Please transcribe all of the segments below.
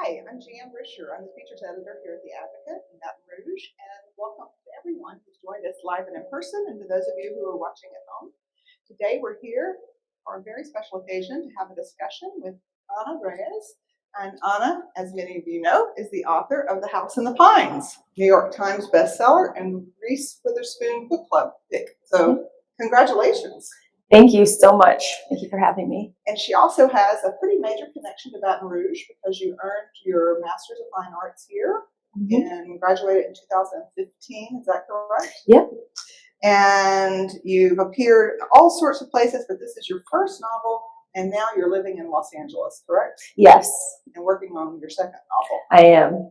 Hi, I'm Jan Risher. I'm the features editor here at The Advocate in Baton Rouge, and welcome to everyone who's joined us live and in person, and to those of you who are watching at home. Today we're here for a very special occasion to have a discussion with Ana Reyes. And Ana, as many of you know, is the author of The House in the Pines, New York Times bestseller and Reese Witherspoon Book Club pick. So congratulations. Thank you so much. Thank you for having me. And she also has a pretty major connection to Baton Rouge because you earned your Master's of Fine Arts here and graduated in 2015. Is that correct? Yep. And you've appeared all sorts of places, but this is your first novel, and now you're living in Los Angeles, correct? Yes. And working on your second novel. I am.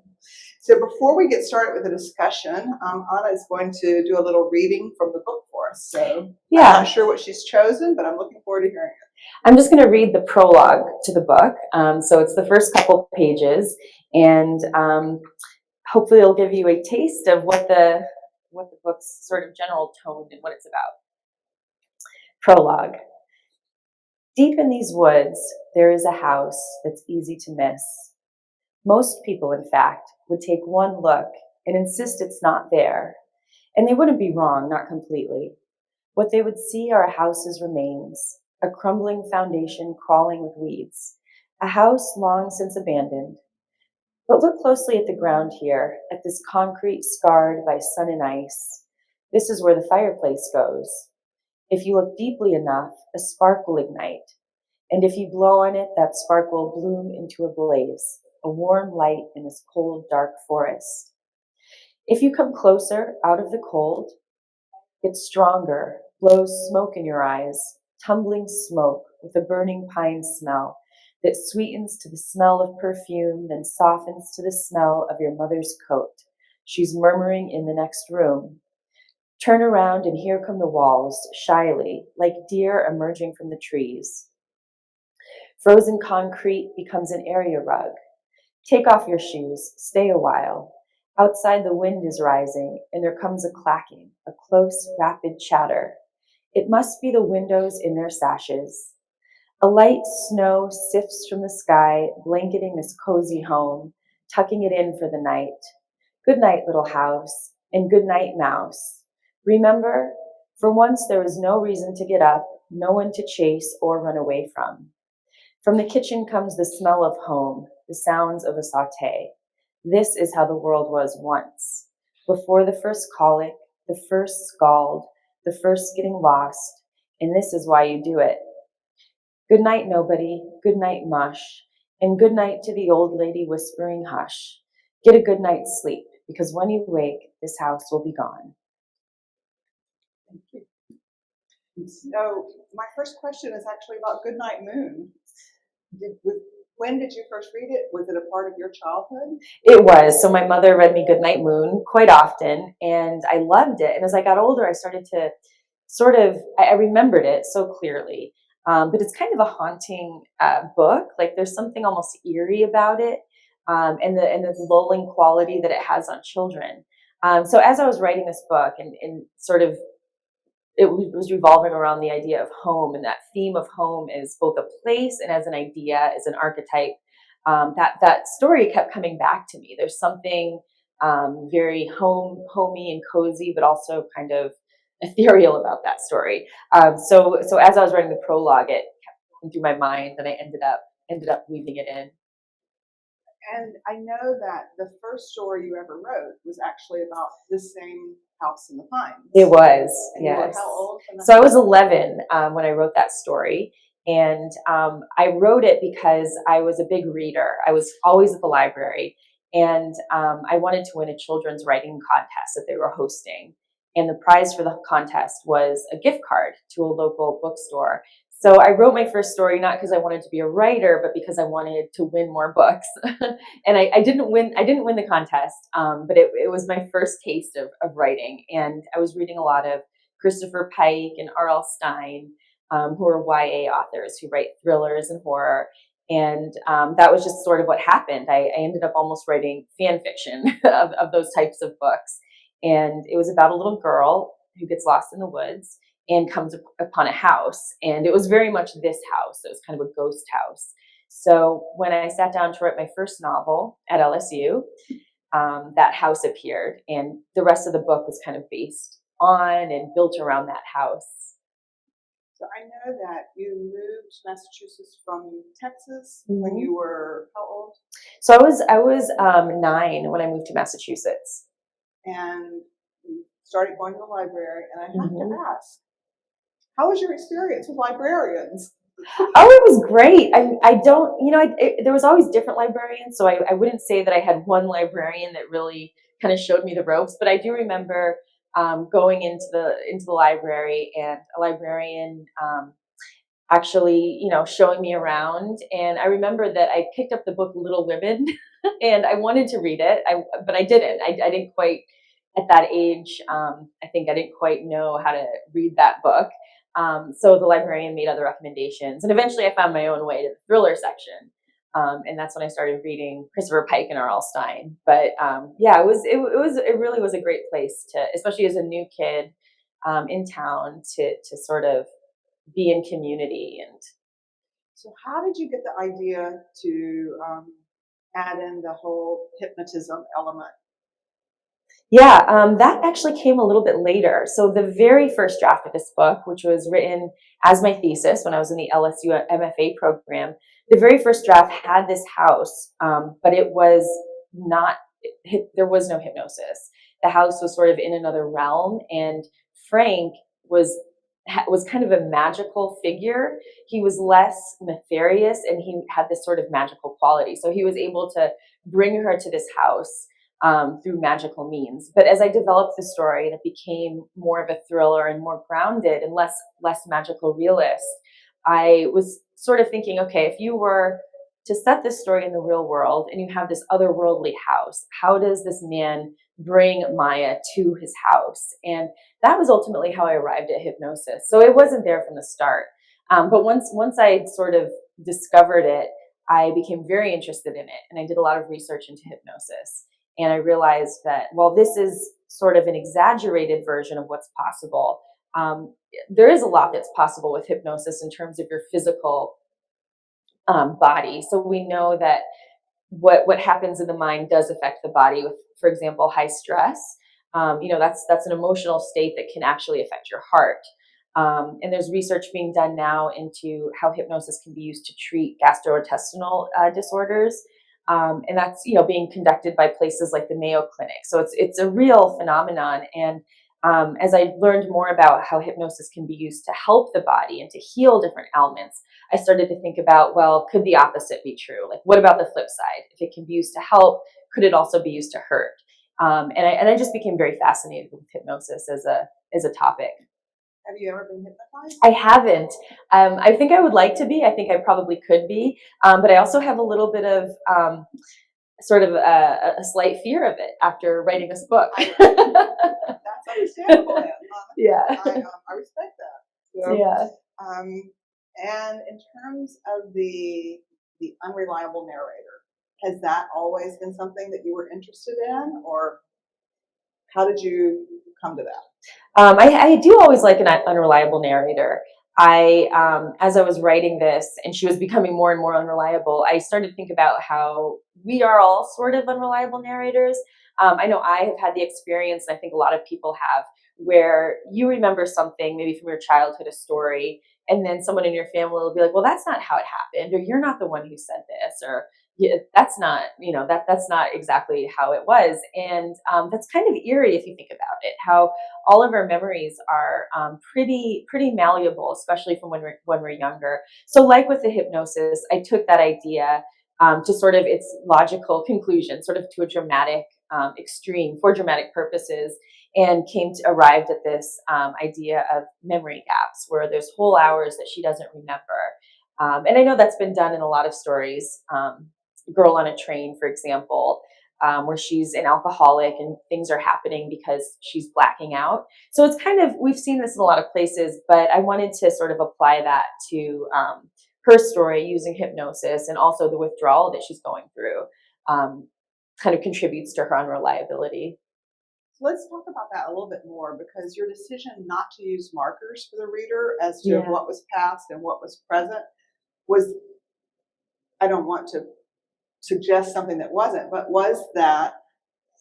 So before we get started with the discussion, Ana is going to do a little reading from the book for us. So yeah. I'm not sure what she's chosen, but I'm looking forward to hearing it. I'm just going to read the prologue to the book. So it's the first couple pages, and hopefully it'll give you a taste of what the book's sort of general tone and what it's about. Prologue. Deep in these woods, there is a house that's easy to miss. Most people, in fact, would take one look and insist it's not there. And they wouldn't be wrong, not completely. What they would see are a house's remains, a crumbling foundation crawling with weeds, a house long since abandoned. But look closely at the ground here, at this concrete scarred by sun and ice. This is where the fireplace goes. If you look deeply enough, a spark will ignite. And if you blow on it, that spark will bloom into a blaze, a warm light in this cold, dark forest. If you come closer, out of the cold, it's stronger, blows smoke in your eyes, tumbling smoke with a burning pine smell that sweetens to the smell of perfume, then softens to the smell of your mother's coat. She's murmuring in the next room. Turn around and here come the walls, shyly, like deer emerging from the trees. Frozen concrete becomes an area rug. Take off your shoes, stay a while. Outside the wind is rising, and there comes a clacking, a close, rapid chatter. It must be the windows in their sashes. A light snow sifts from the sky, blanketing this cozy home, tucking it in for the night. Good night, little house, and good night, mouse. Remember, for once there is no reason to get up, no one to chase or run away from. From the kitchen comes the smell of home, the sounds of a sauté. This is how the world was once. Before the first colic, the first scald, the first getting lost, and this is why you do it. Good night, nobody, good night, mush, and good night to the old lady whispering hush. Get a good night's sleep, because when you wake, this house will be gone. Thank you. So my first question is actually about Goodnight Moon. When did you first read it? Was it a part of your childhood? It was. So my mother read me Goodnight Moon quite often, and I loved it. And as I got older, I started to I remembered it so clearly. But it's kind of a haunting book. Like there's something almost eerie about it, and the lulling quality that it has on children. So as I was writing this book, and sort of it was revolving around the idea of home, and that theme of home is both a place and as an idea, as an archetype. That story kept coming back to me. There's something very homey and cozy, but also kind of ethereal about that story. So as I was writing the prologue, it kept going through my mind, and I ended up weaving it in. And I know that the first story you ever wrote was actually about this same house in the pines. It was, and yes. You were how old? So I was 11 when I wrote that story. And I wrote it because I was a big reader. I was always at the library. And I wanted to win a children's writing contest that they were hosting. And the prize for the contest was a gift card to a local bookstore. So I wrote my first story not because I wanted to be a writer, but because I wanted to win more books. And I didn't win the contest, but it was my first taste of writing. And I was reading a lot of Christopher Pike and R.L. Stine, who are YA authors who write thrillers and horror. And that was just sort of what happened. I ended up almost writing fan fiction of those types of books. And it was about a little girl who gets lost in the woods and comes upon a house. And it was very much this house. It was kind of a ghost house. So when I sat down to write my first novel at LSU, that house appeared, and the rest of the book was kind of based on and built around that house. So I know that you moved to Massachusetts from Texas when Mhm. you were how old? So I was 9 when I moved to Massachusetts. And you started going to the library. And I have Mhm. to ask, how was your experience with librarians? Oh, it was great. I don't, there was always different librarians, so I wouldn't say that I had one librarian that really kind of showed me the ropes. But I do remember going into the library, and a librarian actually, showing me around. And I remember that I picked up the book Little Women, and I wanted to read it, but I didn't. I didn't quite at that age. I think I didn't quite know how to read that book. So the librarian made other recommendations, and eventually I found my own way to the thriller section. And that's when I started reading Christopher Pike and R.L. Stine. But yeah, it really was a great place to, especially as a new kid in town, to sort of be in community. And So how did you get the idea to add in the whole hypnotism element? yeah, that actually came a little bit later. So the very first draft of this book, which was written as my thesis when I was in the LSU MFA program, the very first draft had this house, but it was not. There was no hypnosis. The house was sort of in another realm, and Frank was kind of a magical figure. He was less nefarious, and he had this sort of magical quality. So he was able to bring her to this house through magical means. But as I developed the story and it became more of a thriller and more grounded and less magical realist, I was sort of thinking, okay, if you were to set this story in the real world and you have this otherworldly house, how does this man bring Maya to his house? And that was ultimately how I arrived at hypnosis. So it wasn't there from the start. But once I sort of discovered it, I became very interested in it, and I did a lot of research into hypnosis. And I realized that while this is sort of an exaggerated version of what's possible, there is a lot that's possible with hypnosis in terms of your physical body. So we know that what happens in the mind does affect the body. With, for example, high stress. That's an emotional state that can actually affect your heart. And there's research being done now into how hypnosis can be used to treat gastrointestinal disorders. And that's being conducted by places like the Mayo Clinic. So it's a real phenomenon. And as I learned more about how hypnosis can be used to help the body and to heal different ailments, I started to think about, well, could the opposite be true? Like, what about the flip side? If it can be used to help, could it also be used to hurt? And I just became very fascinated with hypnosis as a topic. Have you ever been hypnotized? I haven't. I think I would like to be. I think I probably could be. But I also have a little bit of sort of a slight fear of it after writing this book. That's understandable. Yeah. I respect that. So, Yeah. and in terms of the unreliable narrator, has that always been something that you were interested in, or how did you come to that? I do always like an unreliable narrator. As I was writing this and she was becoming more and more unreliable, I started to think about how we are all sort of unreliable narrators. I know I have had the experience, and I think a lot of people have, where you remember something maybe from your childhood, a story, and then someone in your family will be like, well, that's not how it happened, or you're not the one who said this, or yeah, that's not, that's not exactly how it was. And that's kind of eerie if you think about it, how all of our memories are pretty malleable, especially from when we're younger. So, like with the hypnosis, I took that idea to sort of its logical conclusion, sort of to a dramatic extreme for dramatic purposes, and arrived at this idea of memory gaps, where there's whole hours that she doesn't remember. And I know that's been done in a lot of stories. Girl on a Train, for example, where she's an alcoholic and things are happening because she's blacking out. So it's kind of, we've seen this in a lot of places, but I wanted to sort of apply that to her story using hypnosis, and also the withdrawal that she's going through kind of contributes to her unreliability. So let's talk about that a little bit more, because your decision not to use markers for the reader as to Yeah. what was past and what was present was I don't want to suggest something that wasn't, but was that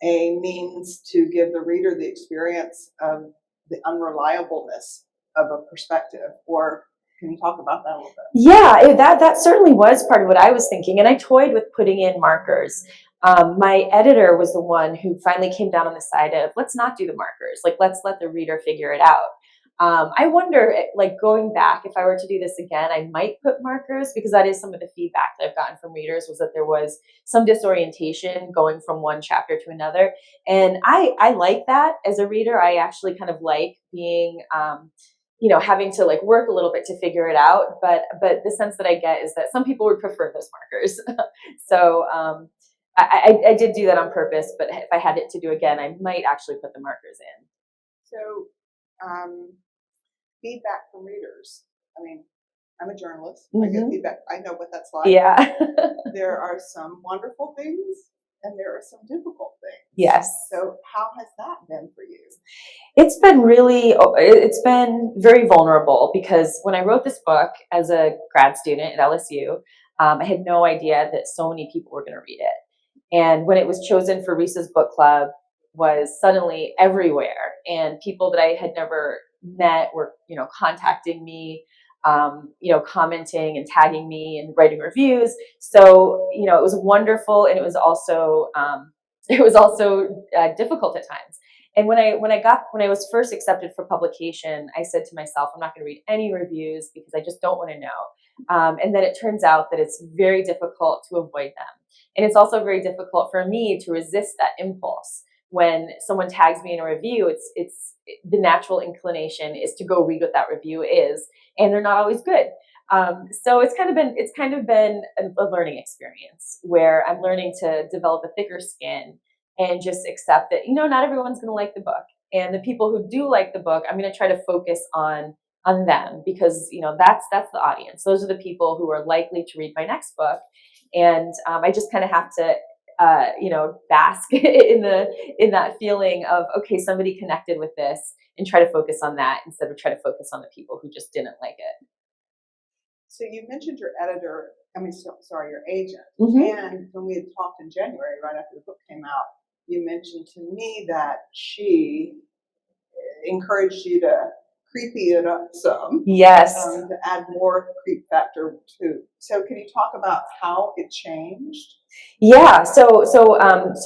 a means to give the reader the experience of the unreliableness of a perspective? Or can you talk about that a little bit? Yeah, that certainly was part of what I was thinking, and I toyed with putting in markers. My editor was the one who finally came down on the side of, let's not do the markers, like let's let the reader figure it out. I wonder, like going back, if I were to do this again, I might put markers, because that is some of the feedback that I've gotten from readers, was that there was some disorientation going from one chapter to another. And I like that as a reader. I actually kind of like being, having to like work a little bit to figure it out. But the sense that I get is that some people would prefer those markers. So I did do that on purpose, but if I had it to do again, I might actually put the markers in. So, feedback from readers. I mean, I'm a journalist. I get feedback. I know what that's like. Yeah. There are some wonderful things and there are some difficult things. Yes. So how has that been for you? It's been very vulnerable, because when I wrote this book as a grad student at LSU, I had no idea that so many people were going to read it. And when it was chosen for Reese's book club, was suddenly everywhere, and people that I had never met were, contacting me, commenting and tagging me and writing reviews. So, it was wonderful, and it was also difficult at times. And when I was first accepted for publication, I said to myself, I'm not going to read any reviews because I just don't want to know. And then it turns out that it's very difficult to avoid them. And it's also very difficult for me to resist that impulse. When someone tags me in a review, it's the natural inclination is to go read what that review is, and they're not always good. So it's kind of been a learning experience where I'm learning to develop a thicker skin and just accept that, not everyone's going to like the book, and the people who do like the book, I'm going to try to focus on them, because, that's the audience. Those are the people who are likely to read my next book. And I just kind of have to, bask in that feeling of, okay, somebody connected with this, and try to focus on that instead of try to focus on the people who just didn't like it. So you mentioned your your agent. Mm-hmm. And when we had talked in January, right after the book came out, you mentioned to me that she encouraged you to creepy it up some. Yes. To add more creep factor too. So can you talk about how it changed? Yeah. So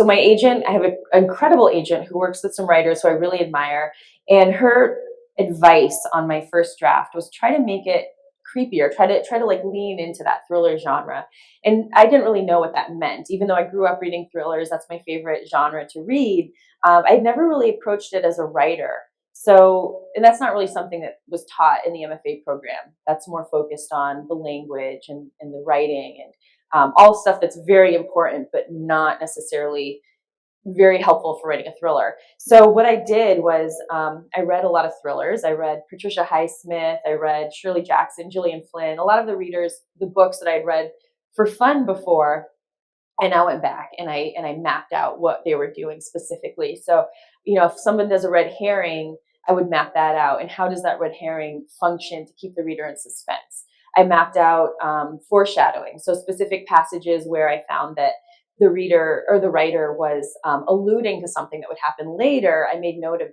my agent, I have an incredible agent who works with some writers who I really admire, and her advice on my first draft was try to make it creepier, try to like lean into that thriller genre. And I didn't really know what that meant, even though I grew up reading thrillers. That's my favorite genre to read. I'd never really approached it as a writer. So, and that's not really something that was taught in the MFA program. That's more focused on the language and the writing and all stuff that's very important, but not necessarily very helpful for writing a thriller. So what I did was I read a lot of thrillers. I read Patricia Highsmith, I read Shirley Jackson, Gillian Flynn, a lot of the books that I'd read for fun before. I now went back and I mapped out what they were doing specifically. So, if someone does a red herring, I would map that out. And how does that red herring function to keep the reader in suspense? I mapped out foreshadowing. So specific passages where I found that the reader or the writer was alluding to something that would happen later, I made note of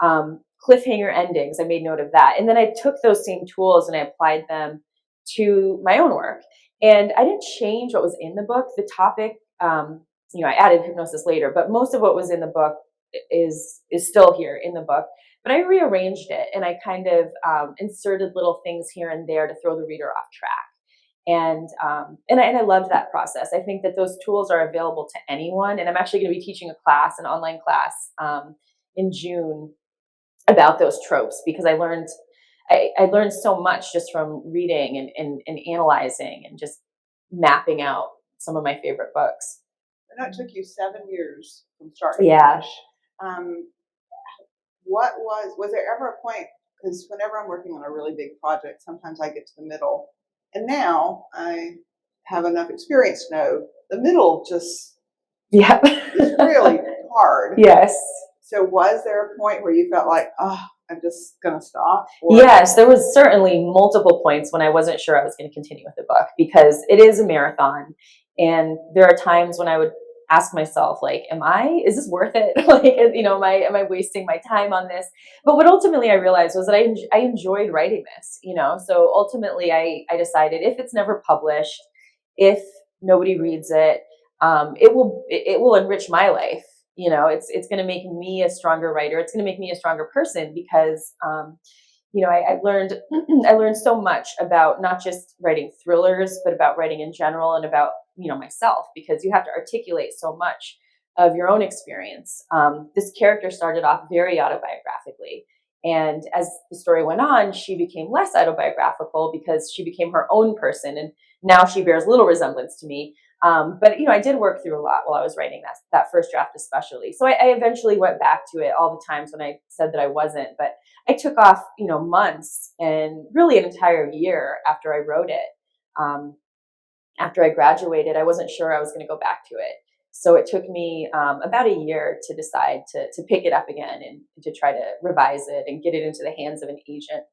that. Cliffhanger endings, I made note of that. And then I took those same tools and I applied them to my own work. And I didn't change what was in the book. The topic, I added hypnosis later, but most of what was in the book is still here in the book. But I rearranged it, and I kind of inserted little things here and there to throw the reader off track. And I loved that process. I think that those tools are available to anyone. And I'm actually going to be teaching a class, an online class, in June about those tropes, because I learned so much just from reading and analyzing and just mapping out some of my favorite books. And that took you 7 years from start to finish. Was there ever a point, because whenever I'm working on a really big project, sometimes I get to the middle, and now I have enough experience to know the middle just is really hard. Yes. So was there a point where you felt like, oh, I'm just going to stop? Or... Yes, there was certainly multiple points when I wasn't sure I was going to continue with the book, because it is a marathon. And there are times when I would ask myself, like, is this worth it? Like, am I wasting my time on this? But what ultimately I realized was that I enjoyed writing this, so ultimately I decided, if it's never published, if nobody reads it, it will enrich my life. It's going to make me a stronger writer. It's going to make me a stronger person, because I learned I learned so much about not just writing thrillers, but about writing in general, and about myself, because you have to articulate so much of your own experience. This character started off very autobiographically, and as the story went on, she became less autobiographical because she became her own person, and now she bears little resemblance to me. But I did work through a lot while I was writing that first draft, especially. So I eventually went back to it all the times when I said that I wasn't. But I took off, months and really an entire year after I wrote it. After I graduated, I wasn't sure I was going to go back to it. So it took me about a year to decide to pick it up again and to try to revise it and get it into the hands of an agent.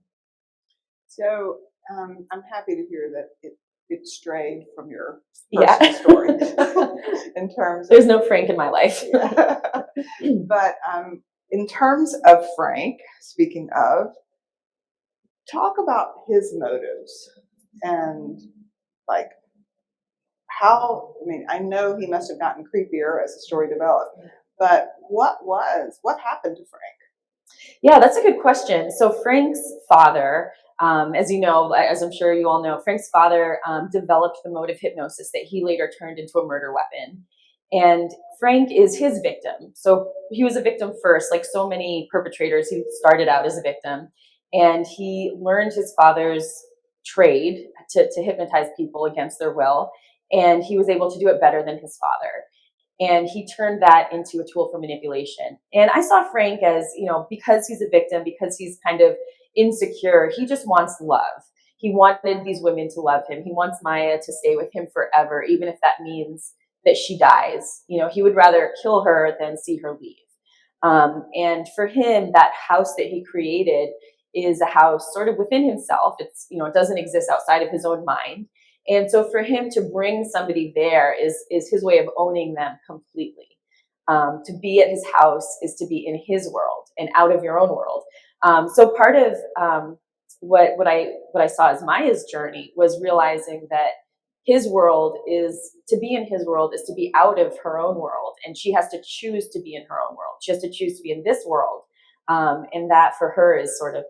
So I'm happy to hear that it strayed from your personal story in terms of... There's no Frank in my life. But in terms of Frank, speaking of, talk about his motives and like how, I know he must have gotten creepier as the story developed, but what happened to Frank? Yeah, that's a good question. So Frank's father, as you know, as I'm sure you all know, Frank's father developed the mode of hypnosis that he later turned into a murder weapon. And Frank is his victim. So he was a victim first, like so many perpetrators. He started out as a victim, and he learned his father's trade to hypnotize people against their will. And he was able to do it better than his father. And he turned that into a tool for manipulation. And I saw Frank as, because he's a victim, because he's kind of insecure, he just wants love. He wanted these women to love him. He wants Maya to stay with him forever, even if that means that she dies. He would rather kill her than see her leave. And for him, that house that he created is a house sort of within himself. It's, it doesn't exist outside of his own mind. And so for him to bring somebody there is his way of owning them completely. To be at his house is to be in his world and out of your own world. So part of what I saw as Maya's journey was realizing that his world is to be in his world is to be out of her own world, and she has to choose to be in her own world. She has to choose to be in this world, and that for her is sort of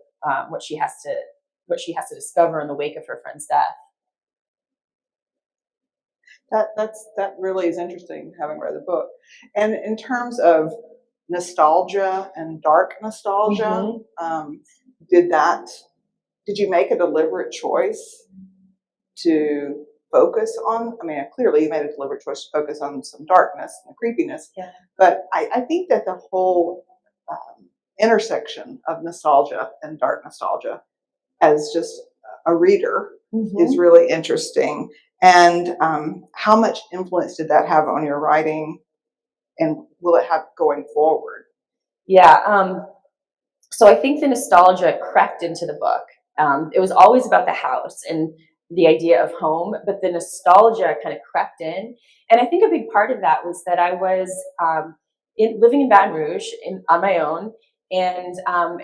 what she has to discover in the wake of her friend's death. That really is interesting, having read the book. And in terms of nostalgia and dark nostalgia, did you make a deliberate choice to focus on? Clearly you made a deliberate choice to focus on some darkness and the creepiness. Yeah. But I think that the whole intersection of nostalgia and dark nostalgia, as just a reader, is really interesting. And how much influence did that have on your writing, and will it have going forward? Yeah. So I think the nostalgia crept into the book. It was always about the house and the idea of home, but the nostalgia kind of crept in. And I think a big part of that was that I was living in Baton Rouge on my own. And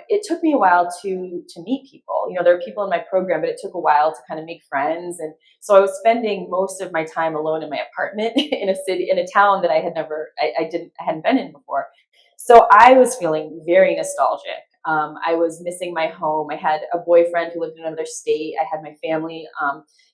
it took me a while to meet people. There are people in my program, but it took a while to kind of make friends. And so I was spending most of my time alone in my apartment in a town that I hadn't been in before. So I was feeling very nostalgic. I was missing my home. I had a boyfriend who lived in another state. I had my family,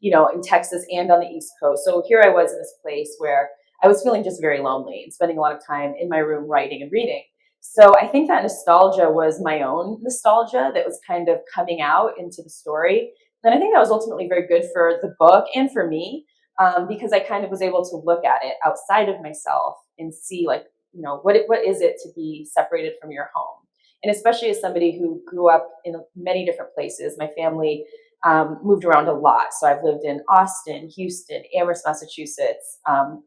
in Texas and on the East Coast. So here I was in this place where I was feeling just very lonely and spending a lot of time in my room writing and reading. So I think that nostalgia was my own nostalgia that was kind of coming out into the story. And I think that was ultimately very good for the book and for me, because I kind of was able to look at it outside of myself and see, like, what is it to be separated from your home? And especially as somebody who grew up in many different places, my family moved around a lot. So I've lived in Austin, Houston, Amherst, Massachusetts,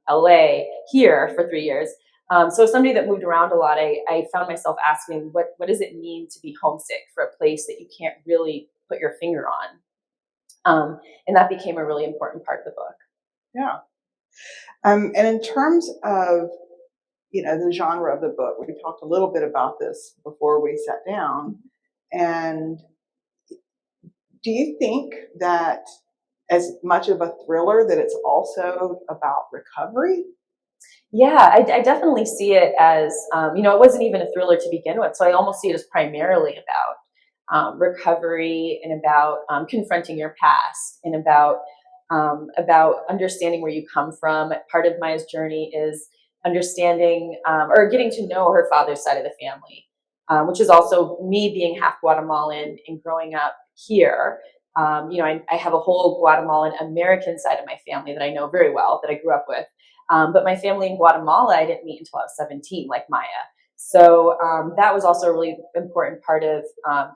LA, here for 3 years. So as somebody that moved around a lot, I found myself asking, what does it mean to be homesick for a place that you can't really put your finger on? And that became a really important part of the book. Yeah. And in terms of, the genre of the book, we talked a little bit about this before we sat down. And do you think that as much of a thriller that it's also about recovery? Yeah, I definitely see it as, it wasn't even a thriller to begin with. So I almost see it as primarily about recovery and about confronting your past and about understanding where you come from. Part of Maya's journey is understanding or getting to know her father's side of the family, which is also me being half Guatemalan and growing up here. I have a whole Guatemalan American side of my family that I know very well, that I grew up with. But my family in Guatemala, I didn't meet until I was 17, like Maya. So that was also a really important part of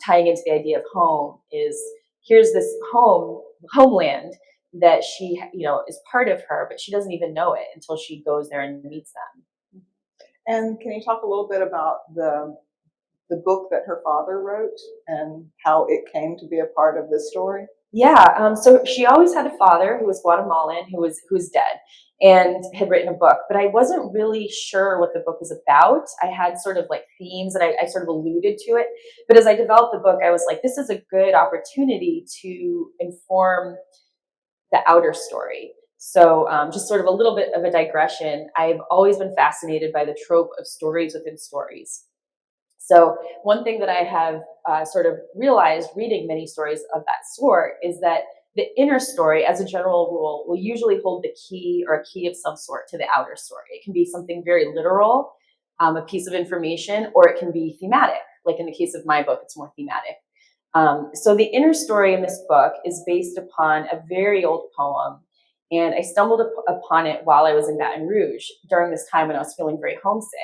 tying into the idea of home. Is here's this homeland that she, is part of her, but she doesn't even know it until she goes there and meets them. And can you talk a little bit about the book that her father wrote and how it came to be a part of this story? Yeah, so she always had a father who was Guatemalan, who's dead, and had written a book. But I wasn't really sure what the book was about. I had sort of like themes, and I sort of alluded to it. But as I developed the book, I was like, this is a good opportunity to inform the outer story. So just sort of a little bit of a digression. I've always been fascinated by the trope of stories within stories. So one thing that I have sort of realized reading many stories of that sort is that the inner story, as a general rule, will usually hold the key or a key of some sort to the outer story. It can be something very literal, a piece of information, or it can be thematic. Like in the case of my book, it's more thematic. So the inner story in this book is based upon a very old poem, and I stumbled upon it while I was in Baton Rouge during this time when I was feeling very homesick.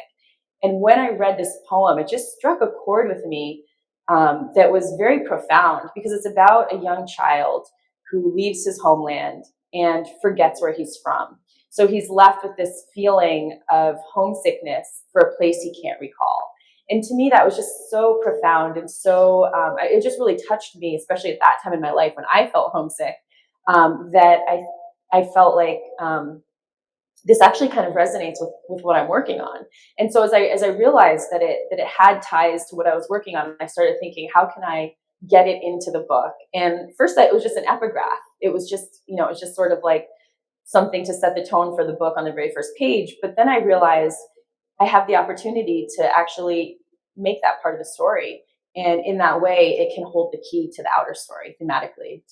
And when I read this poem, it just struck a chord with me that was very profound, because it's about a young child who leaves his homeland and forgets where he's from. So he's left with this feeling of homesickness for a place he can't recall. And to me, that was just so profound, and so it just really touched me, especially at that time in my life when I felt homesick, that I felt like this actually kind of resonates with what I'm working on. And so as I realized that it had ties to what I was working on, I started thinking, how can I get it into the book? And first, it was just an epigraph. It was just, it was just sort of like something to set the tone for the book on the very first page. But then I realized I have the opportunity to actually make that part of the story. And in that way, it can hold the key to the outer story thematically.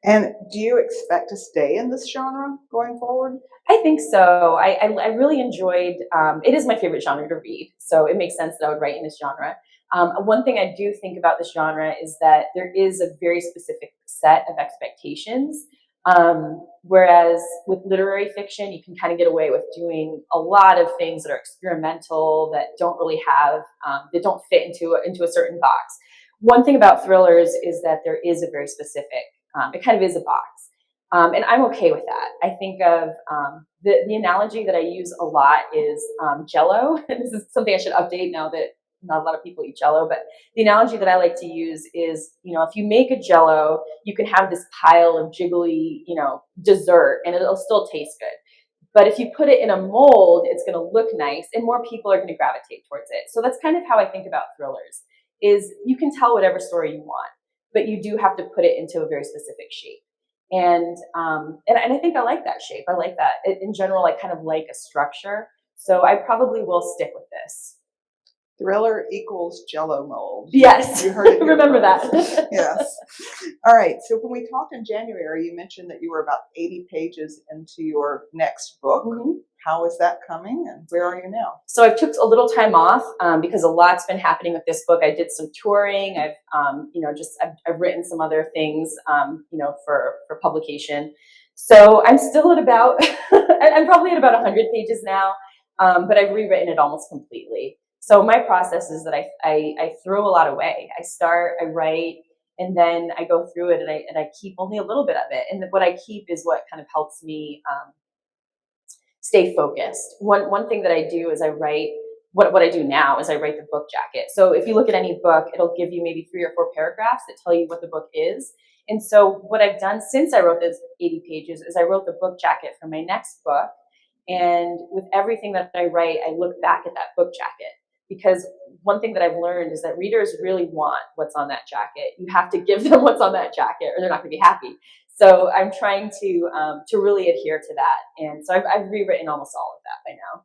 And do you expect to stay in this genre going forward? I think so. I really enjoyed, it is my favorite genre to read, so it makes sense that I would write in this genre. One thing I do think about this genre is that there is a very specific set of expectations, whereas with literary fiction, you can kind of get away with doing a lot of things that are experimental, that don't really have, that don't fit into a certain box. One thing about thrillers is that there is a very specific, it kind of is a box. And I'm okay with that. I think of the analogy that I use a lot is Jell-O. This is something I should update now that not a lot of people eat Jell-O, but the analogy that I like to use is, if you make a Jell-O, you can have this pile of jiggly, dessert, and it'll still taste good. But if you put it in a mold, it's going to look nice, and more people are going to gravitate towards it. So that's kind of how I think about thrillers, is you can tell whatever story you want, but you do have to put it into a very specific shape. And I think I like that shape. I like that. In general, I kind of like a structure. So I probably will stick with this. Thriller equals Jell-O mold. Yes. You heard it here Remember first. that. Yes. All right. So when we talked in January, you mentioned that you were about 80 pages into your next book. Mm-hmm. How is that coming, and where are you now? So I took a little time off because a lot's been happening with this book. I did some touring. I've written some other things, for publication. So I'm still at about, I'm probably at about 100 pages now, but I've rewritten it almost completely. So my process is that I throw a lot away. I start, I write, and then I go through it, and I keep only a little bit of it. And what I keep is what kind of helps me stay focused. One thing that I do is I write, what I do now is I write the book jacket. So if you look at any book, it'll give you maybe 3 or 4 paragraphs that tell you what the book is. And so what I've done since I wrote those 80 pages is I wrote the book jacket for my next book. And with everything that I write, I look back at that book jacket. Because one thing that I've learned is that readers really want what's on that jacket. You have to give them what's on that jacket or they're not going to be happy. So I'm trying to really adhere to that. And so I've rewritten almost all of that by now.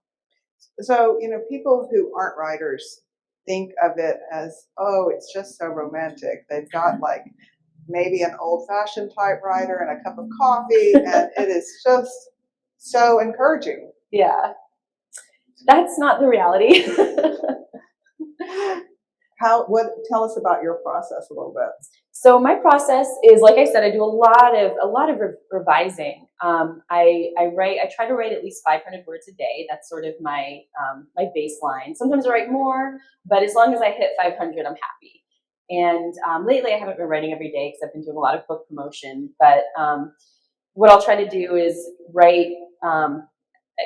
So, people who aren't writers think of it as, oh, it's just so romantic. They've got like maybe an old-fashioned typewriter and a cup of coffee, and it is just so encouraging. Yeah. That's not the reality. Tell us about your process a little bit. So my process is, like I said, I do a lot of revising. I try to write at least 500 words a day. That's sort of my baseline. Sometimes I write more, but as long as I hit 500, I'm happy. And lately I haven't been writing every day because I've been doing a lot of book promotion. But what I'll try to do is write,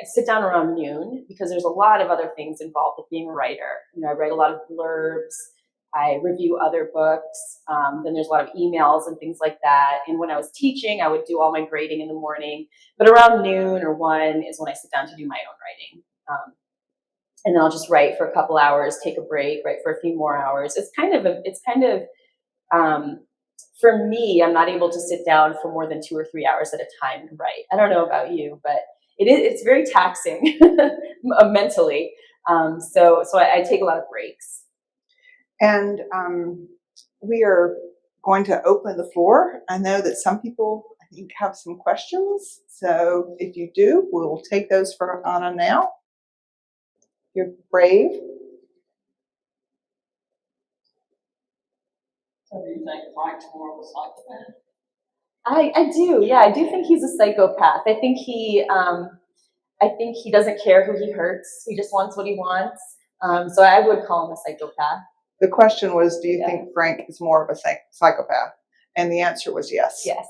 sit down around noon because there's a lot of other things involved with being a writer. I write a lot of blurbs. I review other books. Then there's a lot of emails and things like that. And when I was teaching, I would do all my grading in the morning. But around noon or 1 is when I sit down to do my own writing. And then I'll just write for a couple hours, take a break, write for a few more hours. It's kind of for me, I'm not able to sit down for more than 2 or 3 hours at a time and write. I don't know about you, but it's very taxing mentally. So I take a lot of breaks. And we are going to open the floor. I know that some people, I think, have some questions. So if you do, we'll take those for Ana now. You're brave. So do you think Frank's more of a psychopath? I do, yeah. I do think he's a psychopath. I think he doesn't care who he hurts. He just wants what he wants. So I would call him a psychopath. The question was, do you think Frank is more of a psychopath? And the answer was yes. Yes.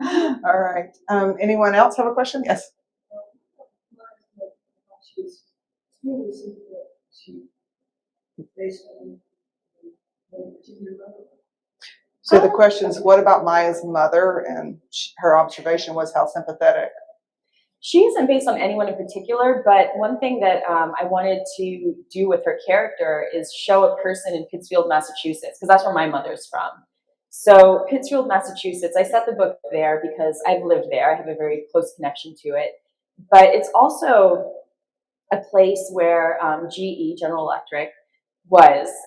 All right. Anyone else have a question? Yes. So the question is, what about Maya's mother? And her observation was how sympathetic. She isn't based on anyone in particular, but one thing that I wanted to do with her character is show a person in Pittsfield, Massachusetts, because that's where my mother's from. So Pittsfield, Massachusetts, I set the book there because I've lived there. I have a very close connection to it. But it's also a place where GE, General Electric,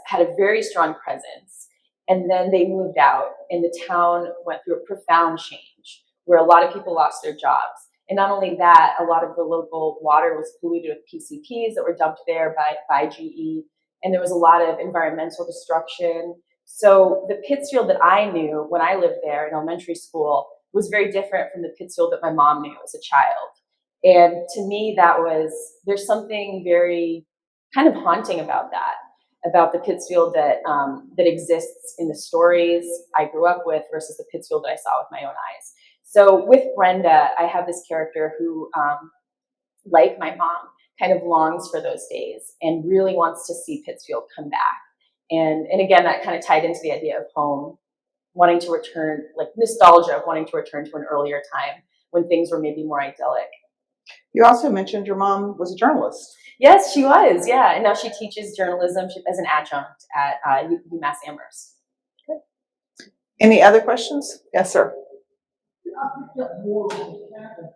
had a very strong presence. And then they moved out, and the town went through a profound change where a lot of people lost their jobs. And not only that, a lot of the local water was polluted with PCPs that were dumped there by GE. And there was a lot of environmental destruction. So the Pittsfield that I knew when I lived there in elementary school was very different from the Pittsfield that my mom knew as a child. And to me, there's something very kind of haunting about that, about the Pittsfield that exists in the stories I grew up with versus the Pittsfield that I saw with my own eyes. So with Brenda, I have this character who, like my mom, kind of longs for those days and really wants to see Pittsfield come back. And again, that kind of tied into the idea of home, wanting to return, like nostalgia of wanting to return to an earlier time when things were maybe more idyllic. You also mentioned your mom was a journalist. Yes, she was, yeah. And now she teaches journalism as an adjunct at UMass Amherst. Okay. Any other questions? Yes, sir. I picked up more of the cabin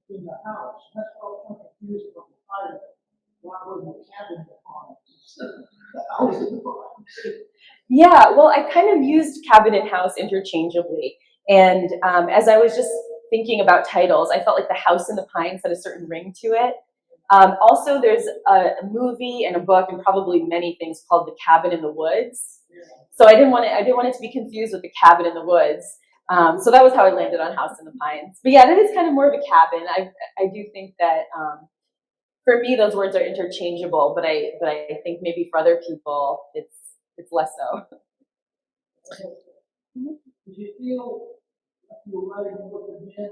in the house. That's why I'm confused about the title. Why wasn't the cabin in the house? Yeah, well, I kind of used cabin and house interchangeably. And as I was just thinking about titles, I felt like the House in the Pines had a certain ring to it. Also, there's a movie and a book and probably many things called The Cabin in the Woods. So I didn't want it to be confused with The Cabin in the Woods. So that was how I landed on House in the Pines. But yeah, that is kind of more of a cabin. I do think that for me those words are interchangeable, but I think maybe for other people it's less so. Did you feel like you were writing a book again?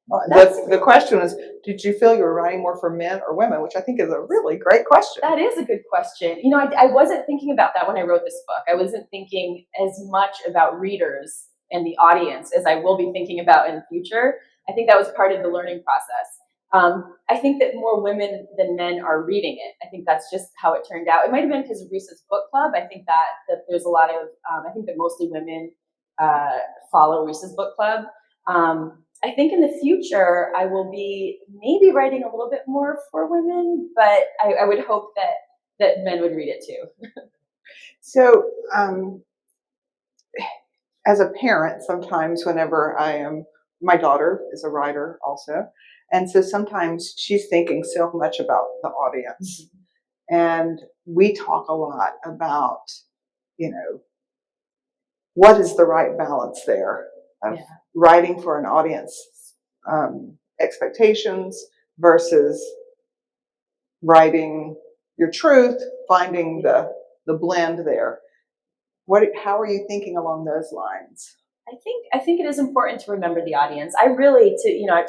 The question is, did you feel you were writing more for men or women? Which I think is a really great question. That is a good question. You know, I wasn't thinking about that when I wrote this book. I wasn't thinking as much about readers and the audience as I will be thinking about in the future. I think that was part of the learning process. I think that more women than men are reading it. I think that's just how it turned out. It might have been because of Risa's book club. I think that there's a lot of, I think that mostly women follow Risa's book club. I think in the future, I will be maybe writing a little bit more for women, but I would hope that men would read it too. So, as a parent, sometimes whenever my daughter is a writer also, and so sometimes she's thinking so much about the audience. Mm-hmm. And we talk a lot about, what is the right balance there of writing for an audience expectations versus writing your truth, finding the blend there. How are you thinking along those lines? I think it is important to remember the audience. I really,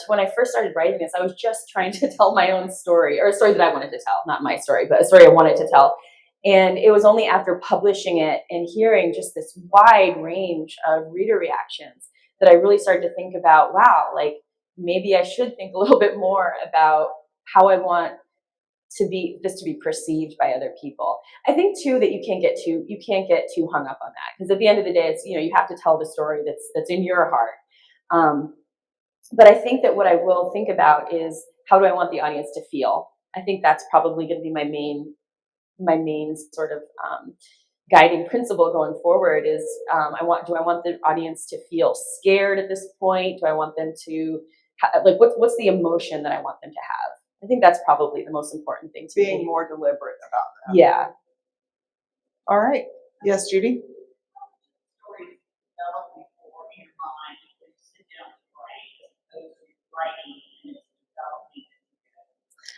when I first started writing this, I was just trying to tell my own story, or a story that I wanted to tell, not my story, but a story I wanted to tell. And it was only after publishing it and hearing just this wide range of reader reactions that I really started to think about, wow, like maybe I should think a little bit more about how I want this to be perceived by other people. I think too that you can't get too hung up on that, because at the end of the day, it's, you have to tell the story that's in your heart. But I think that what I will think about is, how do I want the audience to feel? I think that's probably going to be my main sort of guiding principle going forward is, do I want the audience to feel scared at this point? Do I want them to what's the emotion that I want them to have? I think that's probably the most important thing to being more deliberate about that. Yeah. All right. Yes, Judy?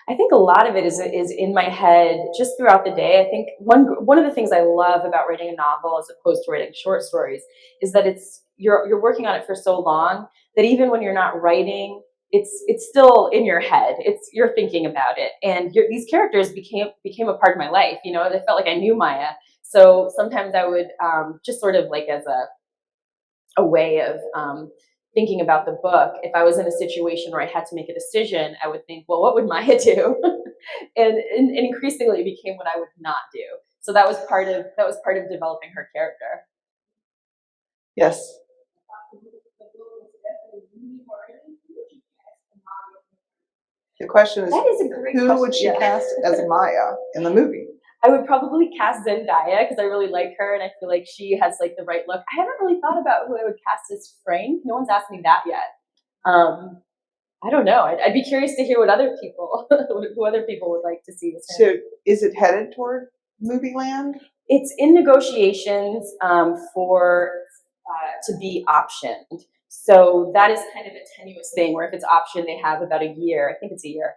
I think a lot of it is in my head just throughout the day. I think one of the things I love about writing a novel as opposed to writing short stories is that you're working on it for so long that even when you're not writing, it's still in your head. You're thinking about it, and these characters became a part of my life. They felt like I knew Maya. So sometimes I would just sort of like as a way of thinking about the book, if I was in a situation where I had to make a decision, I would think, well, what would Maya do? and increasingly it became what I would not do. So that was part of developing her character. Yes. The question is, that is a great who question. Would she cast as Maya in the movie? I would probably cast Zendaya because I really like her and I feel like she has like the right look. I haven't really thought about who I would cast as Frank. No one's asked me that yet. I don't know. I'd be curious to hear what other people would like to see. So, is it headed toward movie land? It's in negotiations for to be optioned. So that is kind of a tenuous thing where if it's optioned, they have about a year. I think it's a year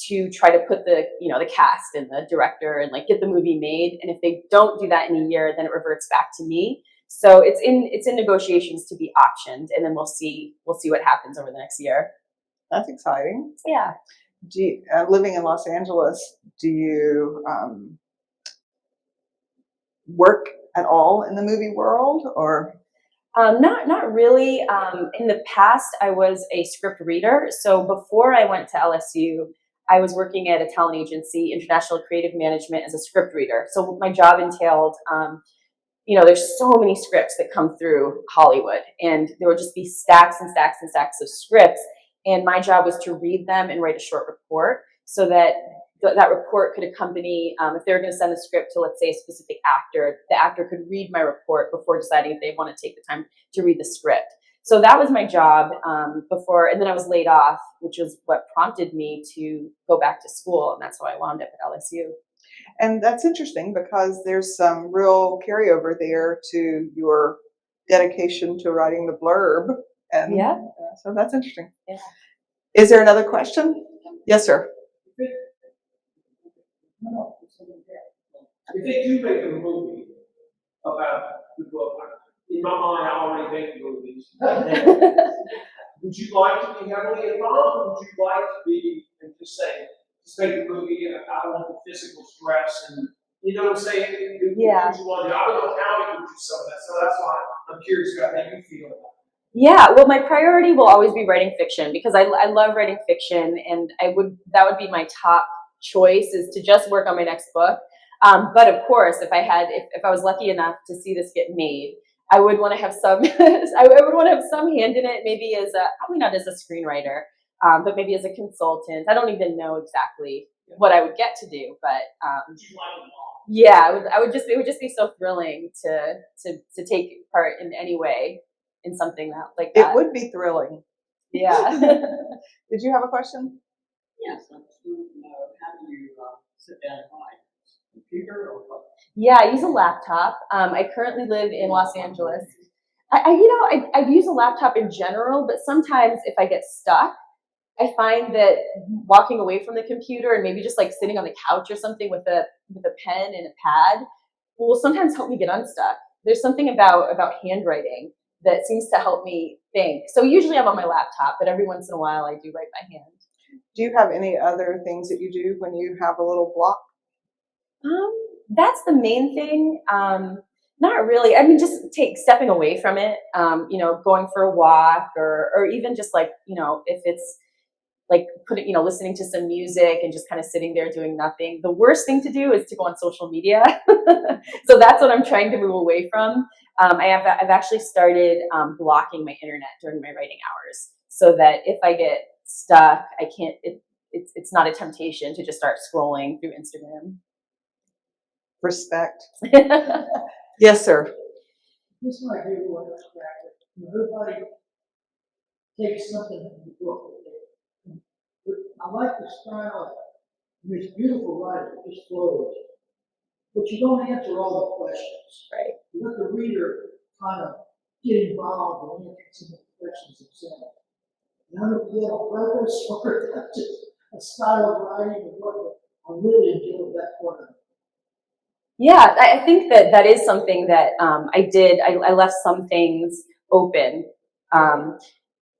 to try to put the cast and the director and like get the movie made. And if they don't do that in a year, then it reverts back to me. So it's in negotiations to be optioned, and then we'll see what happens over the next year. That's exciting. Yeah. Living in Los Angeles, do you work at all in the movie world, or? Not really. In the past, I was a script reader. So before I went to LSU, I was working at a talent agency, International Creative Management, as a script reader. So my job entailed, there's so many scripts that come through Hollywood, and there would just be stacks and stacks and stacks of scripts. And my job was to read them and write a short report so that that report could accompany, if they were going to send the script to, let's say, a specific actor, the actor could read my report before deciding if they want to take the time to read the script. So that was my job before, and then I was laid off, which was what prompted me to go back to school, and that's how I wound up at LSU. And that's interesting because there's some real carryover there to your dedication to writing the blurb. And yeah. So that's interesting. Yeah. Is there another question? Yes, sir. If they do make a movie about the book, in my mind, I already make movies. Would you like to be heavily involved, or would you like to be, and just say, just make the movie, and I don't want the physical stress, and you know what I'm saying? Yeah. Would you want to do? I don't know how you would do some of that, so that's why I'm curious about how you feel about it. Yeah, well, my priority will always be writing fiction because I love writing fiction, and that would be my top choice is to just work on my next book. But of course, if I was lucky enough to see this get made, I would want to have some I would want to have some hand in it, maybe probably not as a screenwriter, but maybe as a consultant. I don't even know exactly what I would get to do, but yeah, it would just be so thrilling to take part in any way in something like that. It would be thrilling. Yeah. Did you have a question? Yes, I just wanted to know, how do you sit down and write? Computer or what? Yeah, I use a laptop. I currently live in Los Angeles. I use a laptop in general, but sometimes if I get stuck, I find that walking away from the computer and maybe just like sitting on the couch or something with a pen and a pad will sometimes help me get unstuck. There's something about handwriting that seems to help me think. So usually I'm on my laptop, but every once in a while I do write by hand. Do you have any other things that you do when you have a little block? That's the main thing. Not really. I mean, just stepping away from it, going for a walk or even just like, if it's like listening to some music and just kind of sitting there doing nothing. The worst thing to do is to go on social media. So that's what I'm trying to move away from. I've actually started blocking my internet during my writing hours so that if I get stuck, I can't, it's not a temptation to just start scrolling through Instagram. Respect. Yes, sir. This might be a little abstract, but everybody takes something from the book. I like the style of this beautiful writing, it just flows. But you don't answer all the questions. Right. You let the reader kind of get involved and answer some of the questions themselves. And I don't know if you did on purpose or that's just a style of writing or what, but I really enjoyed that part of it. Yeah, I think that is something that I did. I left some things open.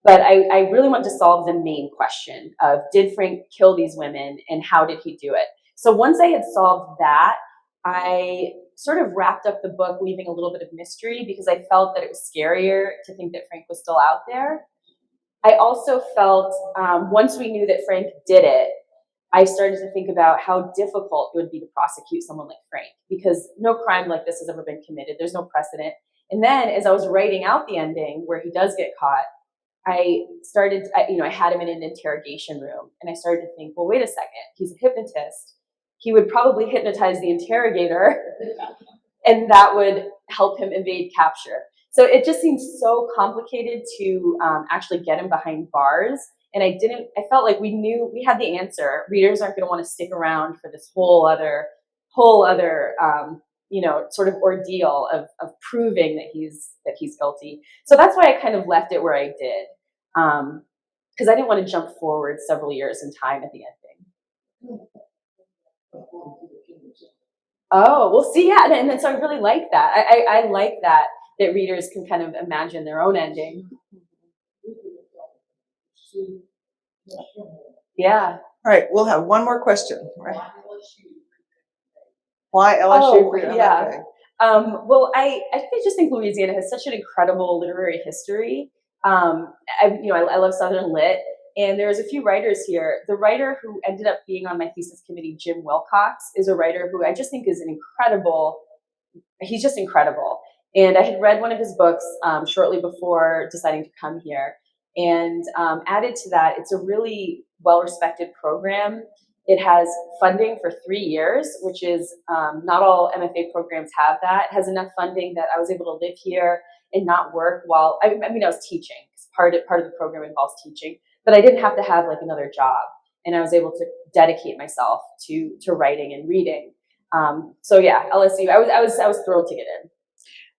But I really want to solve the main question of, did Frank kill these women and how did he do it? So once I had solved that, I sort of wrapped up the book leaving a little bit of mystery because I felt that it was scarier to think that Frank was still out there. I also felt once we knew that Frank did it, I started to think about how difficult it would be to prosecute someone like Frank because no crime like this has ever been committed. There's no precedent. And then as I was writing out the ending where he does get caught, I had him in an interrogation room and I started to think, well, wait a second, he's a hypnotist. He would probably hypnotize the interrogator and that would help him evade capture. So it just seemed so complicated to actually get him behind bars. And I felt like we had the answer. Readers aren't going to want to stick around for this whole other sort of ordeal of proving that he's guilty. So that's why I kind of left it where I did. Because I didn't want to jump forward several years in time at the ending. Oh, well, see, yeah, and so I really like that. I like that readers can kind of imagine their own ending. Yeah. All right, we'll have one more question. Right? Why LSU for your MFA? Well, I just think Louisiana has such an incredible literary history. I love Southern Lit, and there's a few writers here. The writer who ended up being on my thesis committee, Jim Wilcox, is a writer who I just think is he's just incredible. And I had read one of his books shortly before deciding to come here. And added to that, it's a really well-respected program. It has funding for 3 years, which is not all MFA programs have that. It has enough funding that I was able to live here and not work while, I was teaching. Part of the program involves teaching, but I didn't have to have like another job. And I was able to dedicate myself to writing and reading. So yeah, LSU, I was thrilled to get in.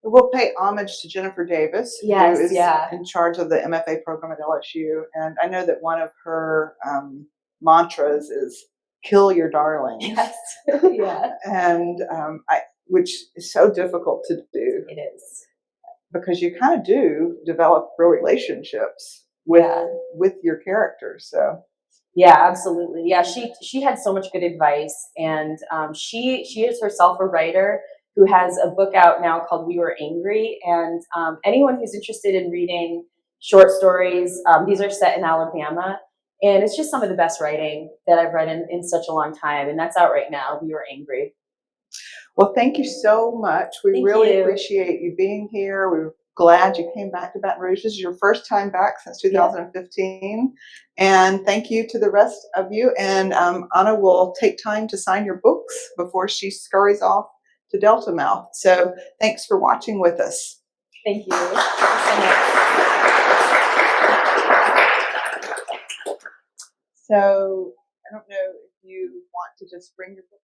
We'll pay homage to Jennifer Davis, who is in charge of the MFA program at LSU. And I know that one of her mantras is "kill your darlings." Yes. Yeah. And which is so difficult to do. It is. because you kind of do develop real relationships with Yeah. with your characters. So Yeah, absolutely. Yeah, she had so much good advice, and she is herself a writer who has a book out now called We Were Angry. And anyone who's interested in reading short stories, these are set in Alabama, and it's just some of the best writing that I've read in such a long time. And that's out right now. We Were Angry. well, thank you so much. We Thank really you. appreciate you being here. We're glad you came back to Baton Rouge. This is your first time back since 2015. And thank you to the rest of you. And Anna will take time to sign your books before she scurries off to Delta Mouth. So thanks for watching with us. Thank you. Thank you so much. So I don't know if you want to just bring your book